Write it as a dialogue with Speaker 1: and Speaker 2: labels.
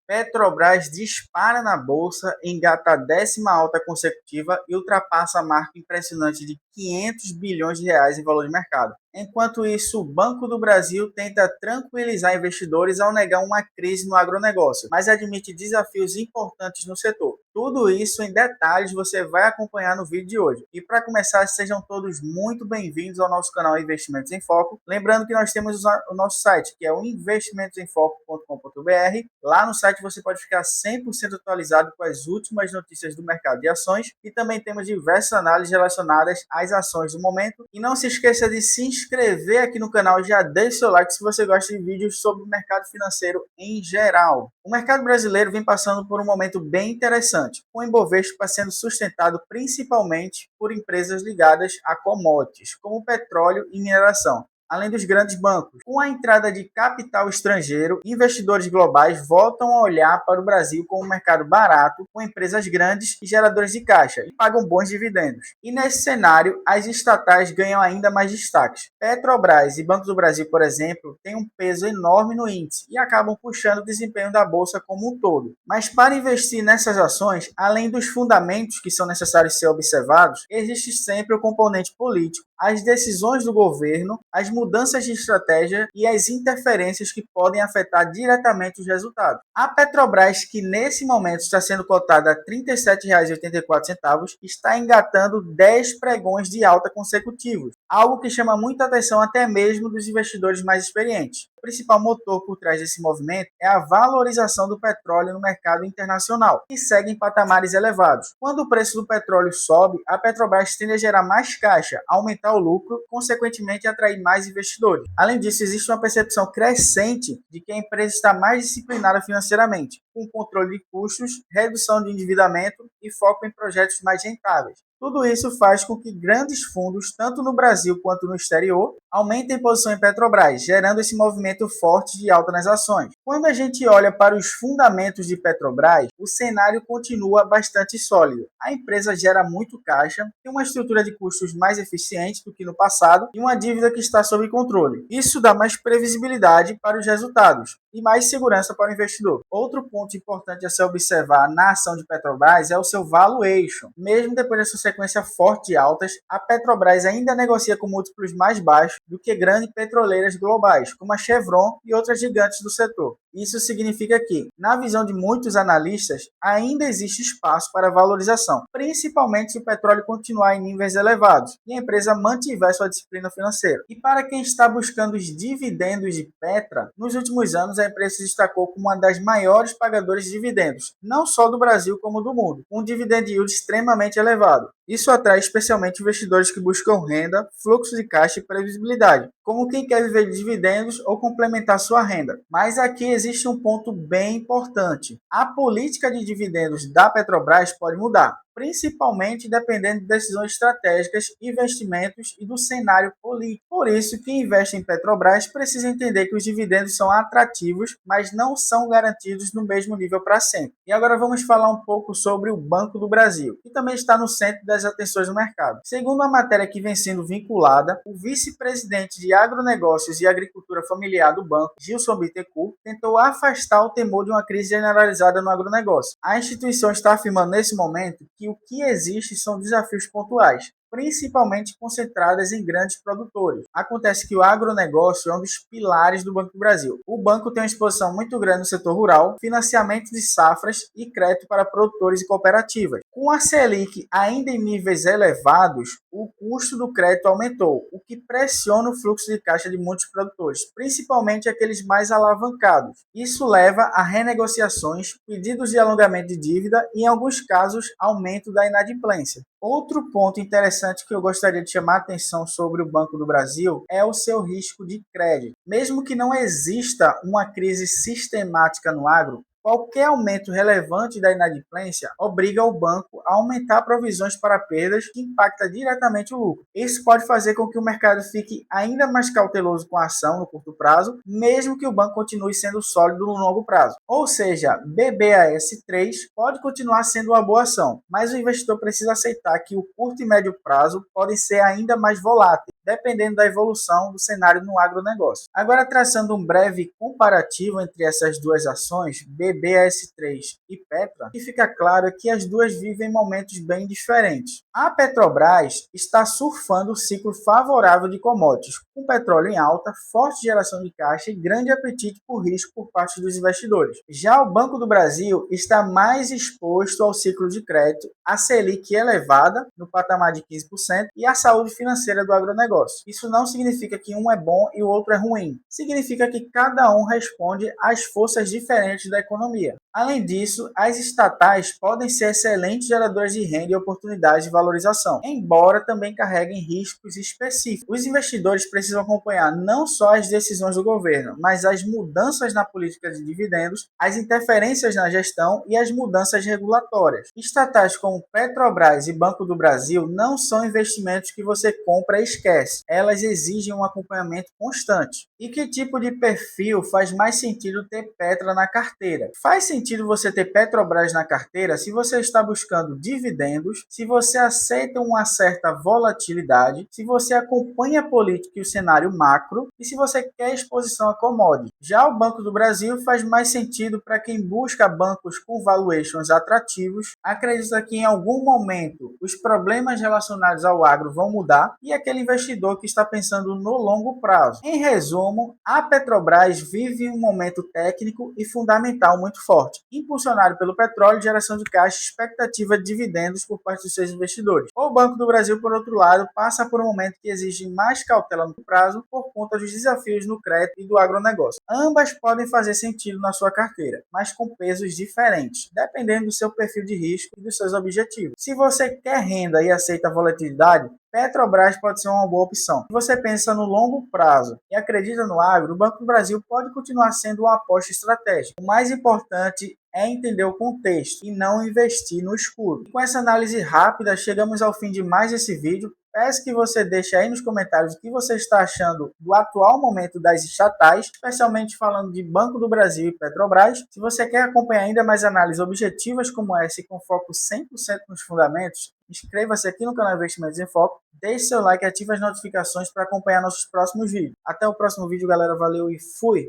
Speaker 1: Petrobras dispara na bolsa, engata a 10ª alta consecutiva e ultrapassa a marca impressionante de 500 bilhões de reais em valor de mercado. Enquanto isso, o Banco do Brasil tenta tranquilizar investidores ao negar uma crise no agronegócio, mas admite desafios importantes no setor. Tudo isso em detalhes você vai acompanhar no vídeo de hoje. E para começar, sejam todos muito bem-vindos ao nosso canal Investimentos em Foco. Lembrando que nós temos o nosso site, que é o investimentosemfoco.com.br. Lá no site você pode ficar 100% atualizado com as últimas notícias do mercado de ações e também temos diversas análises relacionadas às ações do momento. E não se esqueça de se inscrever aqui no canal, já deixe seu like se você gosta de vídeos sobre o mercado financeiro em geral. O mercado brasileiro vem passando por um momento bem interessante, com o Ibovespa sendo sustentado principalmente por empresas ligadas a commodities, como petróleo e mineração, além dos grandes bancos. Com a entrada de capital estrangeiro, investidores globais voltam a olhar para o Brasil como um mercado barato, com empresas grandes e geradores de caixa, e pagam bons dividendos. E nesse cenário, as estatais ganham ainda mais destaques. Petrobras e Banco do Brasil, por exemplo, têm um peso enorme no índice e acabam puxando o desempenho da bolsa como um todo. Mas para investir nessas ações, além dos fundamentos que são necessários ser observados, existe sempre o componente político, as decisões do governo, as mudanças de estratégia e as interferências que podem afetar diretamente os resultados. A Petrobras, que nesse momento está sendo cotada a R$ 37,84, está engatando 10 pregões de alta consecutivos, algo que chama muita atenção até mesmo dos investidores mais experientes. O principal motor por trás desse movimento é a valorização do petróleo no mercado internacional, que segue em patamares elevados. Quando o preço do petróleo sobe, a Petrobras tende a gerar mais caixa, aumentar o lucro, consequentemente atrair mais investidores. Além disso, existe uma percepção crescente de que a empresa está mais disciplinada financeiramente, com controle de custos, redução de endividamento e foco em projetos mais rentáveis. Tudo isso faz com que grandes fundos, tanto no Brasil quanto no exterior, aumentem posição em Petrobras, gerando esse movimento forte de alta nas ações. Quando a gente olha para os fundamentos de Petrobras, o cenário continua bastante sólido. A empresa gera muito caixa, tem uma estrutura de custos mais eficiente do que no passado e uma dívida que está sob controle. Isso dá mais previsibilidade para os resultados e mais segurança para o investidor. Outro ponto importante a se observar na ação de Petrobras é o seu valuation. Mesmo depois dessa sequência forte de altas, a Petrobras ainda negocia com múltiplos mais baixos do que grandes petroleiras globais, como a Chevron e outras gigantes do setor. Isso significa que, na visão de muitos analistas, ainda existe espaço para valorização, principalmente se o petróleo continuar em níveis elevados e a empresa mantiver sua disciplina financeira. E para quem está buscando os dividendos de Petra, nos últimos anos a empresa se destacou como uma das maiores pagadoras de dividendos, não só do Brasil como do mundo, com um dividend yield extremamente elevado. Isso atrai especialmente investidores que buscam renda, fluxo de caixa e previsibilidade, como quem quer viver de dividendos ou complementar sua renda. Mas aqui existe um ponto bem importante. A política de dividendos da Petrobras pode mudar, principalmente dependendo de decisões estratégicas, investimentos e do cenário político. Por isso, quem investe em Petrobras precisa entender que os dividendos são atrativos, mas não são garantidos no mesmo nível para sempre. E agora vamos falar um pouco sobre o Banco do Brasil, que também está no centro das atenções do mercado. Segundo a matéria que vem sendo vinculada, o vice-presidente de agronegócios e agricultura familiar do banco, Gilson Bittencourt, tentou afastar o temor de uma crise generalizada no agronegócio. A instituição está afirmando nesse momento que o que existe são desafios pontuais, principalmente concentradas em grandes produtores. Acontece que o agronegócio é um dos pilares do Banco do Brasil. O banco tem uma exposição muito grande no setor rural, financiamento de safras e crédito para produtores e cooperativas. Com a Selic ainda em níveis elevados, o custo do crédito aumentou, o que pressiona o fluxo de caixa de muitos produtores, principalmente aqueles mais alavancados. Isso leva a renegociações, pedidos de alongamento de dívida e, em alguns casos, aumento da inadimplência. Outro ponto interessante que eu gostaria de chamar a atenção sobre o Banco do Brasil é o seu risco de crédito. Mesmo que não exista uma crise sistemática no agro, qualquer aumento relevante da inadimplência obriga o banco a aumentar provisões para perdas que impacta diretamente o lucro. Isso pode fazer com que o mercado fique ainda mais cauteloso com a ação no curto prazo, mesmo que o banco continue sendo sólido no longo prazo. Ou seja, BBAS3 pode continuar sendo uma boa ação, mas o investidor precisa aceitar que o curto e médio prazo podem ser ainda mais voláteis, dependendo da evolução do cenário no agronegócio. Agora, traçando um breve comparativo entre essas duas ações, BBAS3 e Petra, o que fica claro é que as duas vivem momentos bem diferentes. A Petrobras está surfando o ciclo favorável de commodities, com petróleo em alta, forte geração de caixa e grande apetite por risco por parte dos investidores. Já o Banco do Brasil está mais exposto ao ciclo de crédito, a Selic elevada, no patamar de 15%, e a saúde financeira do agronegócio. Isso não significa que um é bom e o outro é ruim. Significa que cada um responde às forças diferentes da economia. Além disso, as estatais podem ser excelentes geradoras de renda e oportunidades de valorização, embora também carreguem riscos específicos. Os investidores precisam acompanhar não só as decisões do governo, mas as mudanças na política de dividendos, as interferências na gestão e as mudanças regulatórias. Estatais como Petrobras e Banco do Brasil não são investimentos que você compra e esquece. Elas exigem um acompanhamento constante. E que tipo de perfil faz mais sentido ter Petra na carteira? Faz sentido você ter Petrobras na carteira se você está buscando dividendos, se você aceita uma certa volatilidade, se você acompanha a política e o cenário macro e se você quer exposição a commodities. Já o Banco do Brasil faz mais sentido para quem busca bancos com valuations atrativos, acredita que em algum momento os problemas relacionados ao agro vão mudar e aquele investidor que está pensando no longo prazo. Em resumo, a Petrobras vive um momento técnico e fundamental muito forte, impulsionado pelo petróleo, geração de caixa e expectativa de dividendos por parte dos seus investidores. O Banco do Brasil, por outro lado, passa por um momento que exige mais cautela no prazo por conta dos desafios no crédito e do agronegócio. Ambas podem fazer sentido na sua carteira, mas com pesos diferentes, dependendo do seu perfil de risco e dos seus objetivos. Se você quer renda e aceita volatilidade, Petrobras pode ser uma boa opção. Se você pensa no longo prazo e acredita no agro, o Banco do Brasil pode continuar sendo uma aposta estratégica. O mais importante é entender o contexto e não investir no escuro. E com essa análise rápida, chegamos ao fim de mais esse vídeo. Peço que você deixe aí nos comentários o que você está achando do atual momento das estatais, especialmente falando de Banco do Brasil e Petrobras. Se você quer acompanhar ainda mais análises objetivas como essa e com foco 100% nos fundamentos, inscreva-se aqui no canal Investimentos em Foco, deixe seu like e ative as notificações para acompanhar nossos próximos vídeos. Até o próximo vídeo, galera. Valeu e fui!